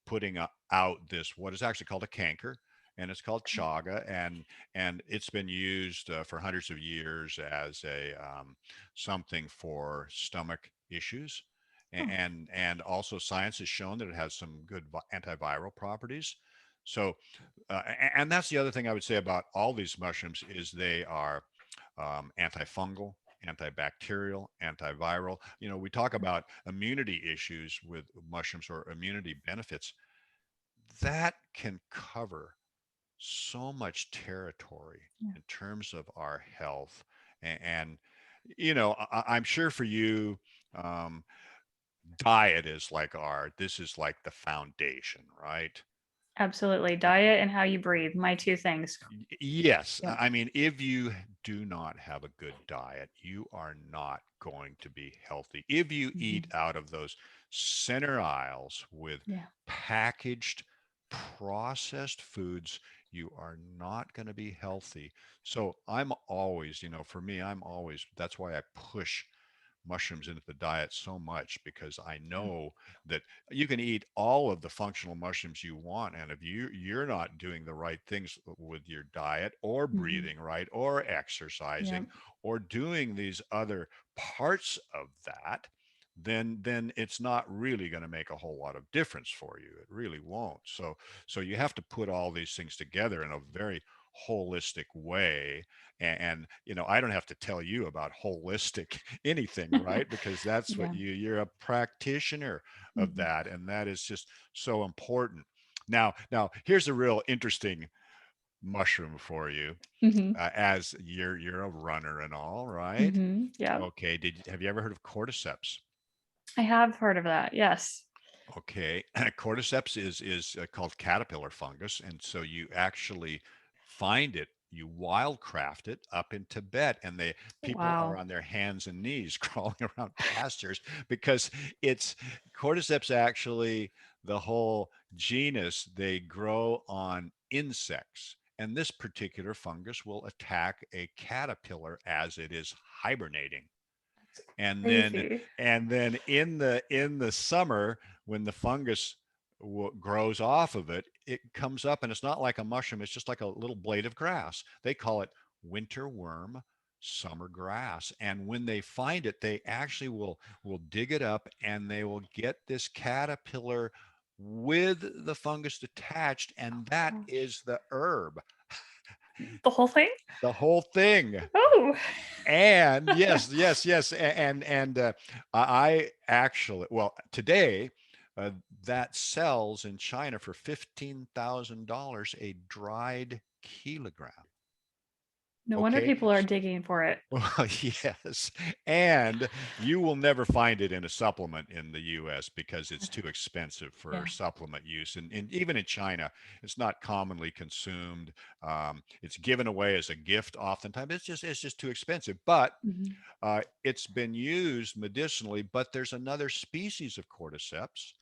putting out this what is actually called a canker, and it's called Okay. chaga, and it's been used for hundreds of years as a something for stomach issues, Oh, and also science has shown that it has some good antiviral properties. So, and that's the other thing I would say about all these mushrooms is they are antifungal, antibacterial, antiviral. We talk about immunity issues with mushrooms or immunity benefits. That can cover so much territory yeah. in terms of our health. And I'm sure for you, um, diet is like this is like the foundation, right? Absolutely. Diet and how you breathe, my two things. Yes. Yep. I mean, if you do not have a good diet, you are not going to be healthy. If you eat Hmm. out of those center aisles with Yeah. packaged, processed foods, you are not going to be healthy. So I'm always, for me, that's why I push mushrooms into the diet so much because I Yeah. know that you can eat all of the functional mushrooms you want, and if you're not doing the right things with your diet or Hmm. breathing right or Yeah. exercising or doing these other parts of that, then it's not really going to make a whole lot of difference for you. It really won't. So you have to put all these things together in a very holistic way. And I don't have to tell you about holistic anything, right? Because that's what Yeah. you're a practitioner of Hmm. that, and that is just so important. Now here's a real interesting mushroom for you, Hmm. as you're a runner and all, right? Hmm. Yeah. Okay, have you ever heard of cordyceps? I have heard of that. Yes. Okay, cordyceps is called caterpillar fungus, and so you actually find it, you wildcraft it up in Tibet, and people are Wow. on their hands and knees crawling around pastures because it's cordyceps actually the whole genus they grow on insects, and this particular fungus will attack a caterpillar as it is hibernating, and then Crazy. in the summer when the fungus grows off of it, it comes up and it's not like a mushroom, it's just like a little blade of grass. They call it winter worm, summer grass, and when they find it they actually will dig it up and they will get this caterpillar with the fungus attached, and that Gosh. is the herb, The whole thing? the whole thing. Oh. And yes, yes, yes, and I actually, well, today uh, that sells in China for $15,000 a dried kilogram. No wonder Okay, people are digging for it. well, yes, and you will never find it in a supplement in the U.S. because it's too expensive for Yeah. supplement use, and even in China, it's not commonly consumed. It's given away as a gift oftentimes. It's just too expensive, but Hmm. it's been used medicinally, but there's another species of cordyceps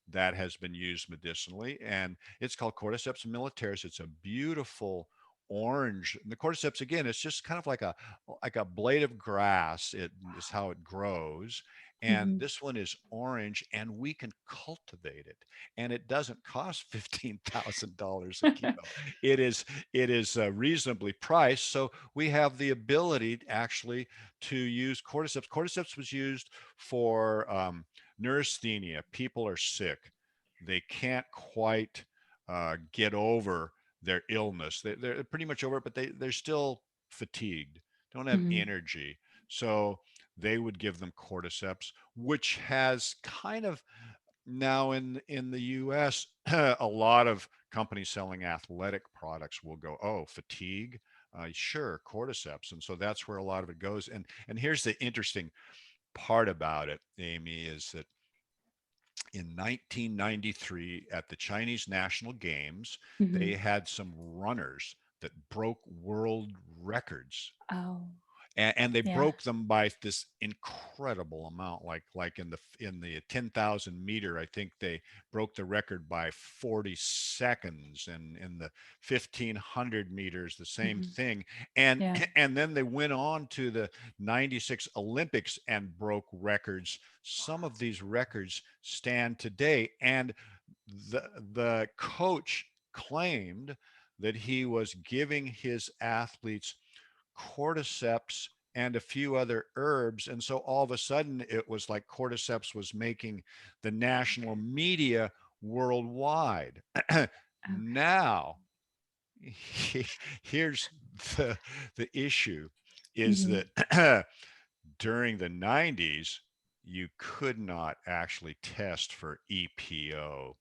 that has been used medicinally, and it's called Cordyceps militaris. It's a beautiful orange. And the cordyceps, again, it's just kind of like a blade of grass. It is how it grows. And Hmm. this one is orange, and we can cultivate it, and it doesn't cost $15,000 a kilo. It is it is reasonably priced, so we have the ability actually to use cordyceps. Cordyceps was used for neurasthenia. People are sick. They can't quite get over their illness. They're pretty much over it, but they're still fatigued, don't have Hmm. energy. So they would give them cordyceps, which has kind of now in the US, a lot of companies selling athletic products will go, oh, fatigue, sure, cordyceps, and so that's where a lot of it goes. And here's the interesting part about it, Amy, is that in 1993 at the Chinese National Games, Hmm. they had some runners that broke world records, Oh, and they yeah. broke them by this incredible amount, like in the 10,000 meter, I think they broke the record by 40 seconds, and in the 1,500 meters the same Hmm. thing. and Yeah. and then they went on to the 96 Olympics and broke records. Some of these records stand today, and the coach claimed that he was giving his athletes cordyceps and a few other herbs. And so all of a sudden, it was like cordyceps was making the national media worldwide. Okay. Now, here's the, the issue is Hmm. that during the 90s, you could not actually test for EPO,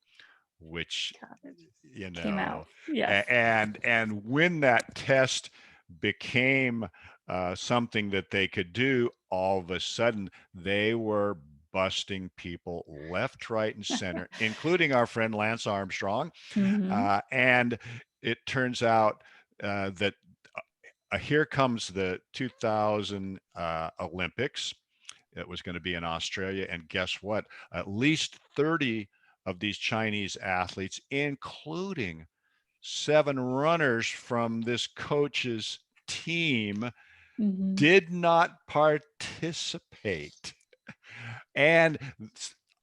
which, Got it. you Came out. know, Yes. and when that test became something that they could do, all of a sudden they were busting people left, right, and center, including our friend Lance Armstrong. Hmm. And it turns out that here comes the 2000 Olympics. It was going to be in Australia. And guess what? At least 30 of these Chinese athletes, including 7 runners from this coach's team, Hmm. did not participate. And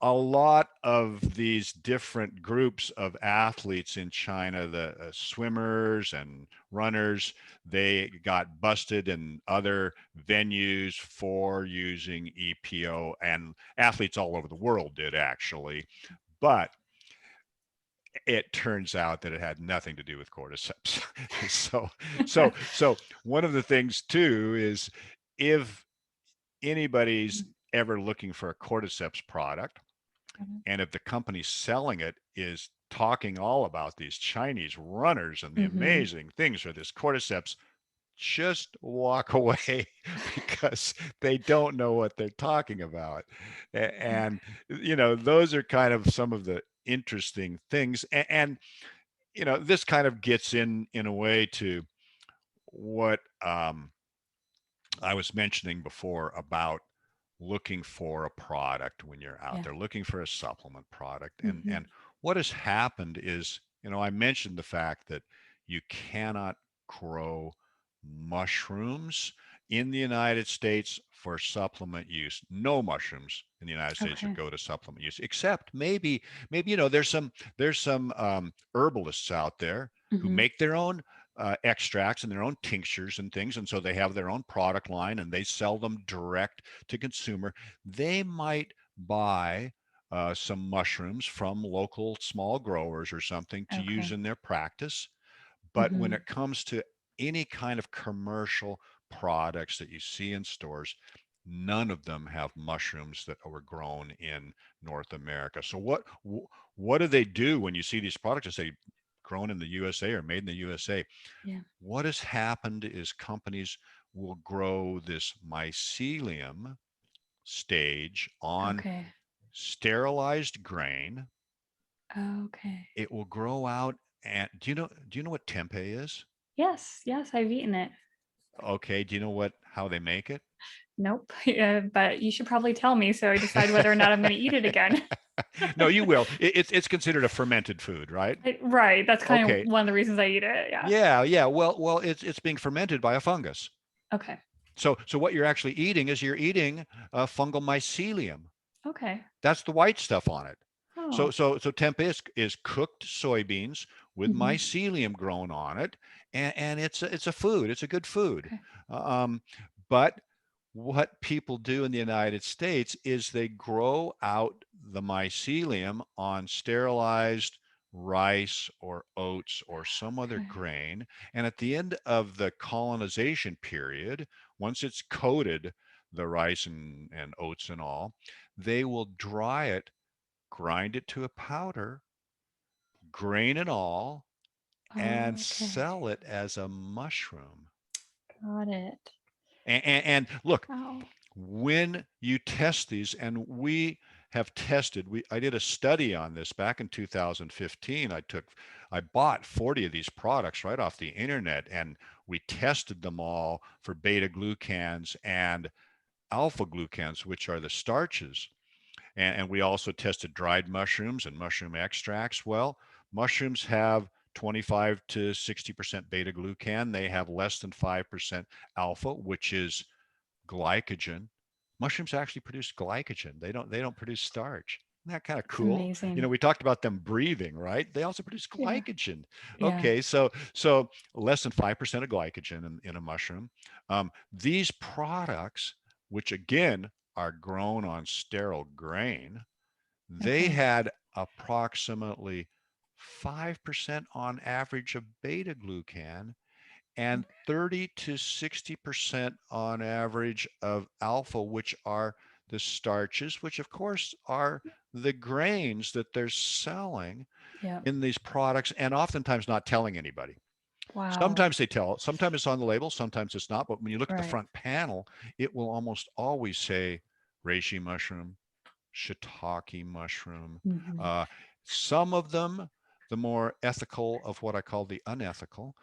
a lot of these different groups of athletes in China, the swimmers and runners, they got busted in other venues for using EPO, and athletes all over the world did actually. But it turns out that it had nothing to do with cordyceps. So one of the things too is, if anybody's ever looking for a cordyceps product, and if the company selling it is talking all about these Chinese runners and the Hmm. amazing things for this cordyceps, just walk away because they don't know what they're talking about. And, those are kind of some of the interesting things. And this kind of gets in a way to what I was mentioning before about looking for a product when you're out Yeah. there, looking for a supplement product. And Hmm. and what has happened is, I mentioned the fact that you cannot grow mushrooms in the United States for supplement use. No mushrooms in the United States Okay. would go to supplement use, except maybe there's some herbalists out there who Hmm. make their own extracts and their own tinctures and things, and so they have their own product line and they sell them direct to consumer. They might buy some mushrooms from local small growers or something to use Okay. in their practice. But when Hmm. it comes to any kind of commercial products that you see in stores, none of them have mushrooms that were grown in North America. So what do they do when you see these products that say grown in the USA or made in the USA? Yeah. What has happened is companies will grow this mycelium stage on Okay. sterilized grain. Okay. It will grow out. And do you know what tempeh is? Yes. Yes. I've eaten it. Okay, do you know how they make it? Nope. But you should probably tell me so I decide whether or not I'm going to eat it again. No, you will. It's considered a fermented food, right? Right. That's kind of Okay. one of the reasons I eat it. Yeah. Yeah, yeah. Well, it's being fermented by a fungus. Okay. So what you're actually eating is you're eating fungal mycelium. Okay. That's the white stuff on it. So Oh. so so tempeh is cooked soybeans with Hmm. mycelium grown on it, and it's a food. It's a good food. Okay. Um, but what people do in the United States is they grow out the mycelium on sterilized rice or oats or some other Okay. grain. And at the end of the colonization period, once it's coated, the rice and oats and all, they will dry it, grind it to a powder, grain and all, and Okay. sell it as a mushroom. Got it. And look, Oh. when you test these, and we have tested. I did a study on this back in 2015. I bought 40 of these products right off the internet, and we tested them all for beta glucans and alpha glucans, which are the starches. And we also tested dried mushrooms and mushroom extracts. Well, mushrooms have 25 to 60% beta glucan. They have less than 5% alpha, which is glycogen. Mushrooms actually produce glycogen. They don't produce starch. Isn't that kind of It's cool? You know, amazing. we talked about them breathing, right? They also produce Yeah. glycogen. Yeah. Okay, so less than 5% of glycogen in a mushroom. These products, which again are grown on sterile grain, they Okay. had approximately 5% on average of beta glucan and 30 to 60% on average of alpha, which are the starches, which of course are the grains that they're selling Yeah. in these products and oftentimes not telling anybody. Wow. Sometimes they tell, sometimes it's on the label, sometimes it's not. But when you look at the Right. front panel, it will almost always say reishi mushroom, shiitake mushroom. Hmm. Uh, some of them, the more ethical of what I call the unethical,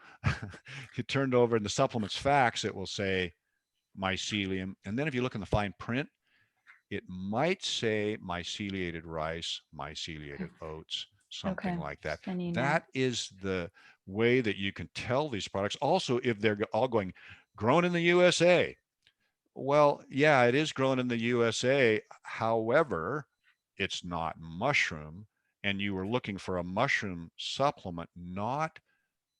you turned over in the supplements facts, it will say mycelium. And then if you look in the fine print, it might say myceliated rice, myceliated oats, something Okay. like that. Then you know. That is the way that you can tell these products. Also, if they're all going grown in the USA, well, yeah, it is grown in the USA. However, it's not mushroom. And you were looking for a mushroom supplement, not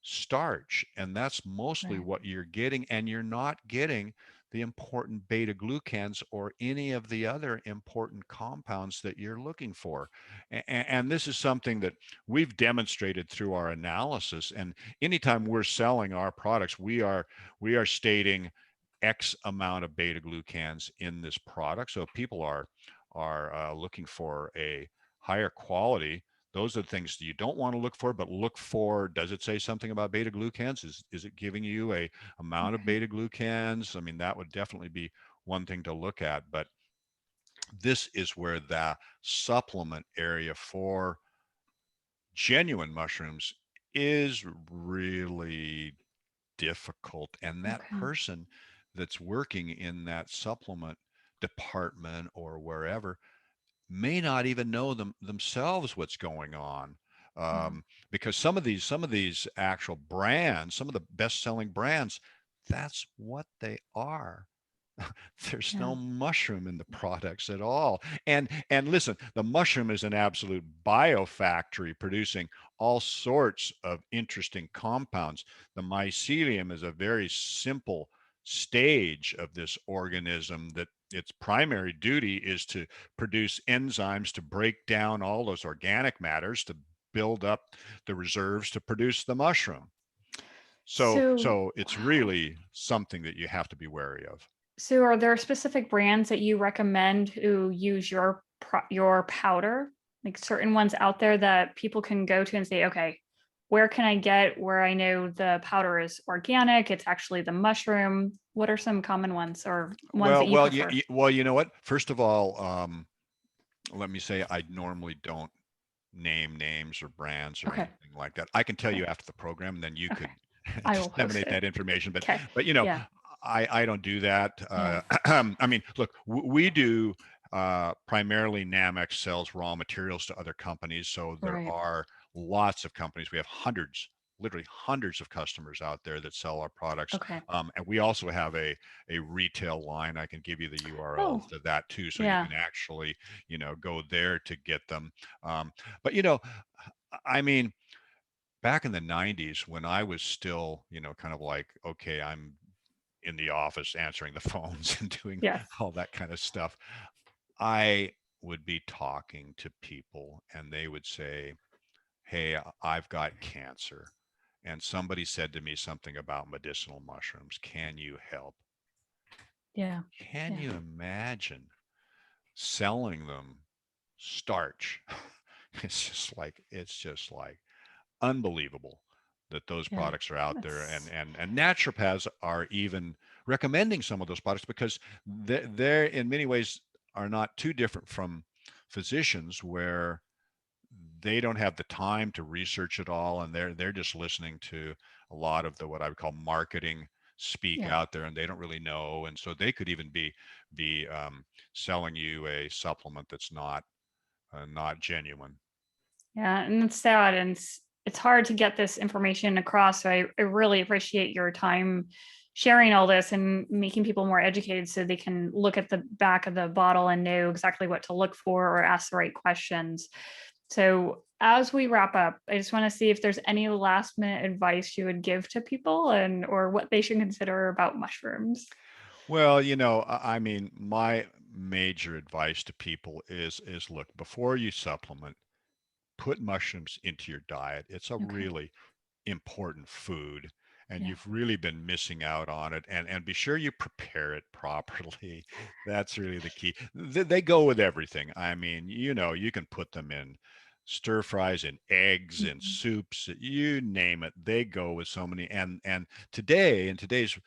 starch. And that's mostly Right. what you're getting. And you're not getting the important beta glucans or any of the other important compounds that you're looking for. And this is something that we've demonstrated through our analysis. And anytime we're selling our products, we are stating X amount of beta glucans in this product. So if people are looking for a higher quality, those are the things that you don't want to look for, but look for, does it say something about beta glucans? Is it giving you a amount of Okay. beta glucans? I mean, that would definitely be one thing to look at. But this is where the supplement area for genuine mushrooms is really difficult. And that Okay. person that's working in that supplement department or wherever may not even know themselves what's going on. Wow. Because some of these actual brands, some of the best-selling brands, that's what they are. There's Yeah. no mushroom in the products at all. And listen, the mushroom is an absolute biofactory producing all sorts of interesting compounds. The mycelium is a very simple stage of this organism that its primary duty is to produce enzymes to break down all those organic matters to build up the reserves to produce the mushroom. So So, so it's wow. really something that you have to be wary of. So, are there specific brands that you recommend who use your powder? Like certain ones out there that people can go to and say, okay, where can I get where I know the powder is organic? It's actually the mushroom. What are some common ones or ones that Well, you well, you, prefer? you, well, you know what? First of all, let me say I normally don't name names or brands or Okay. anything like that. I can tell Okay. you after the program, and then you Okay. could I will post disseminate it. that information. But Okay. but Yeah. I don't do that. Yeah. I mean, look, we do primarily Nammex sells raw materials to other companies, so there Right. are lots of companies. We have hundreds. Literally hundreds of customers out there that sell our products, Okay. and we also have a retail line. I can give you the URL Oh, to that too, so you yeah. can actually go there to get them. But I mean, back in the 90s when I was still, kind of like, okay, I'm in the office answering the phones and doing Yes. all that kind of stuff, I would be talking to people and they would say, hey, I've got cancer. And somebody said to me something about medicinal mushrooms. Can you help? Yeah. Can Yeah. you imagine selling them starch? It's just like unbelievable that those Yeah. products are out there, and That's and naturopaths are even recommending some of those products because they're in many ways are not too different from physicians where they don't have the time to research it all, and they're just listening to a lot of the what I would call marketing speak Yeah. out there, and they don't really know, and so they could even be selling you a supplement that's not genuine. Yeah, and it's sad, and it's hard to get this information across. So I really appreciate your time sharing all this and making people more educated so they can look at the back of the bottle and know exactly what to look for or ask the right questions. So as we wrap up, I just want to see if there's any last minute advice you would give to people and or what they should consider about mushrooms. Well, I mean, my major advice to people is look, before you supplement, put mushrooms into your diet. It's a Okay. really important food, and Yeah. you've really been missing out on it, and be sure you prepare it properly. That's really the key. They go with everything. I mean, you can put them in stir fries, in eggs, in Mhm. soups, you name it, they go with so many. And today, in today's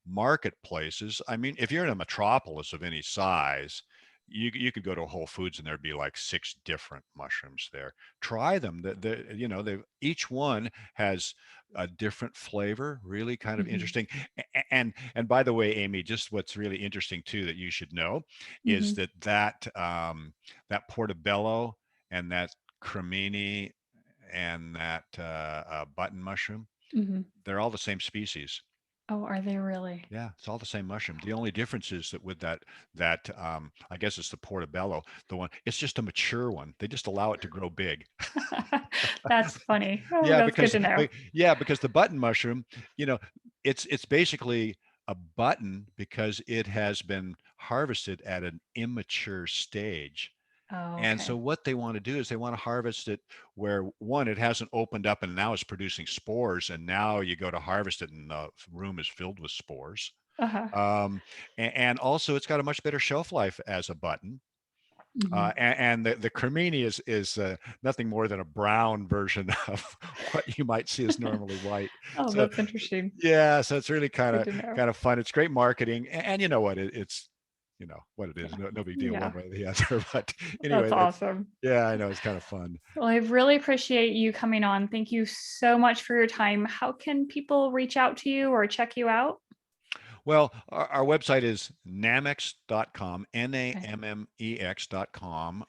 marketplaces, I mean, if you're in a metropolis of any size, you could go to Whole Foods and there'd be like 6 different mushrooms there. Try them. They each one has a different flavor, really kind of Mhm. interesting. And by the way, Amy, just what's really interesting too that you should know is Mhm. that portobello and that cremini and that button mushroom, Mhm. they're all the same species. Oh, are they really? Yeah, it's all the same mushroom. The only difference is that with that I guess it's the portobello, the one, it's just a mature one. They just allow it to grow big. That's funny. Oh, Yeah, that's good because to know. the button mushroom, you know, it's basically a button because it has been harvested at an immature stage. Oh, And so okay. what they want to do is they want to harvest it where one, it hasn't opened up and now it's producing spores, and now you go to harvest it and the room is filled with spores. Uh-huh. And also it's got a much better shelf life as a button. Mhm. And the cremini is nothing more than a brown version of what you might see as normally white. Oh, So that's interesting. yeah, so it's really kind Good of to know. kind of fun. It's great marketing, and you know what? It's what it is. Yeah. No big deal one Yeah. way or the other. But That's anyway, awesome. yeah, I know it's kind of fun. Well, I really appreciate you coming on. Thank you so much for your time. How can people reach out to you or check you out? Well, our website is nammex.com, Okay. Nammex.com.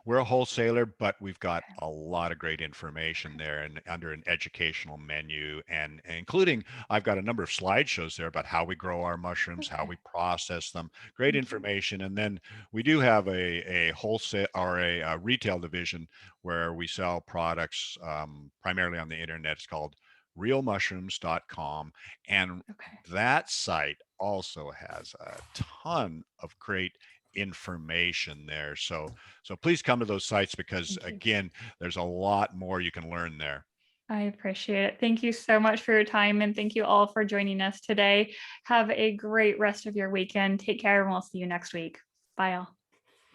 We're a wholesaler, but we've got Okay. a lot of great information there and under an educational menu, and including, I've got a number of slideshows there about how we grow our mushrooms, how Okay. we process them, great Thank you. information. And then we do have a wholesale or a retail division where we sell products primarily on the internet. It's called realmushrooms.com. And Okay. that site also has a ton of great information there. So please come to those sites because Thank you. again, there's a lot more you can learn there. I appreciate it. Thank you so much for your time. And thank you all for joining us today. Have a great rest of your weekend. Take care, and we'll see you next week. Bye, all.